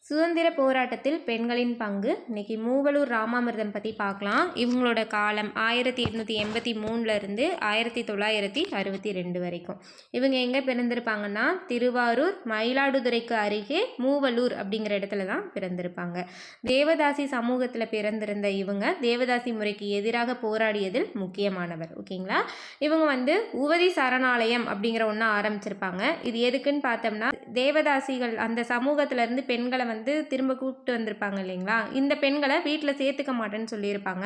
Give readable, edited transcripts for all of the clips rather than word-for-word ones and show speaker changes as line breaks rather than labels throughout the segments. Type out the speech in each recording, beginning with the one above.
சுதந்திர போராட்டத்தில் பெண்களின் பங்கு. இன்னைக்கு மூவலூர் ராமாமிர்தம் பற்றி பார்க்கலாம். இவங்களோட காலம் 1883 1962 வரைக்கும். இவங்க எங்கே பிறந்திருப்பாங்கன்னா திருவாரூர் மயிலாடுதுறைக்கு அருகே மூவலூர் அப்படிங்கிற இடத்துல தான் பிறந்திருப்பாங்க. தேவதாசி சமூகத்தில் பிறந்திருந்த இவங்க தேவதாசி முறைக்கு எதிராக போராடியதில் முக்கியமானவர். ஓகேங்களா. இவங்க உவதி சரணாலயம் அப்படிங்கிற ஒன்று ஆரம்பிச்சிருப்பாங்க. இது எதுக்குன்னு பார்த்தோம்னா தேவதாசிகள் அந்த சமூகத்திலேருந்து பெண்களை திரும்ப கூப்பிட்டு வந்திருப்பாங்க இல்லைங்களா. இந்த பெண்களை வீட்டில் சேர்த்துக்க மாட்டேன்னு சொல்லியிருப்பாங்க.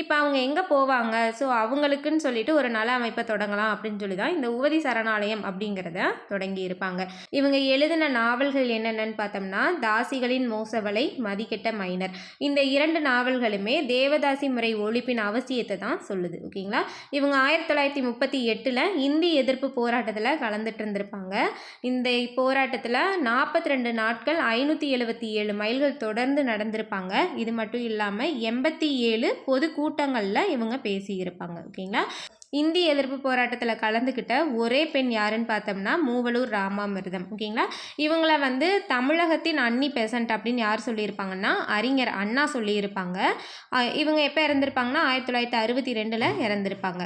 இப்போ அவங்க எங்கே போவாங்க, ஸோ அவங்களுக்குன்னு சொல்லிட்டு ஒரு நல அமைப்பை தொடங்கலாம் அப்படின்னு சொல்லி தான் இந்த உவதி சரணாலயம் அப்படிங்கிறத தொடங்கி இருப்பாங்க. இவங்க எழுதின நாவல்கள் என்னென்னு பார்த்தோம்னா தாசிகளின் மோசவலை, மதிக்கெட்ட மைனர். இந்த 2 நாவல்களுமே தேவதாசி முறை ஒழிப்பின் அவசியத்தை தான் சொல்லுது. ஓகேங்களா. இவங்க 1938 இந்தி எதிர்ப்பு போராட்டத்தில் கலந்துட்டு இருந்திருப்பாங்க. இந்த போராட்டத்தில் 42 நாட்கள் 577 மைல்கள் தொடர்ந்து நடந்திருப்பாங்க. இது மட்டும் இல்லாமல் 87 பொது கூட்டங்களில் இவங்க பேசியிருப்பாங்க. ஓகேங்களா. இந்தி எதிர்ப்பு போராட்டத்தில் கலந்துக்கிட்ட ஒரே பெண் யாருன்னு பார்த்தோம்னா மூவலூர் ராமாமிர்தம். ஓகேங்களா. இவங்கள தமிழகத்தின் அன்னி பெசன்ட் அப்படின்னு யார் சொல்லியிருப்பாங்கன்னா அறிஞர் அண்ணா சொல்லியிருப்பாங்க. இவங்க எப்போ இறந்துருப்பாங்கன்னா 1962 இறந்துருப்பாங்க.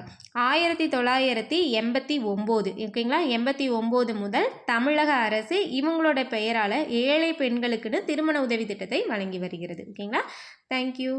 1989 ஓகேங்களா 89 முதல் தமிழக அரசு இவங்களோட பெயரால் ஏழை பெண்களுக்குன்னு திருமண உதவி திட்டத்தை வழங்கி வருகிறது. ஓகேங்களா. தேங்க்யூ.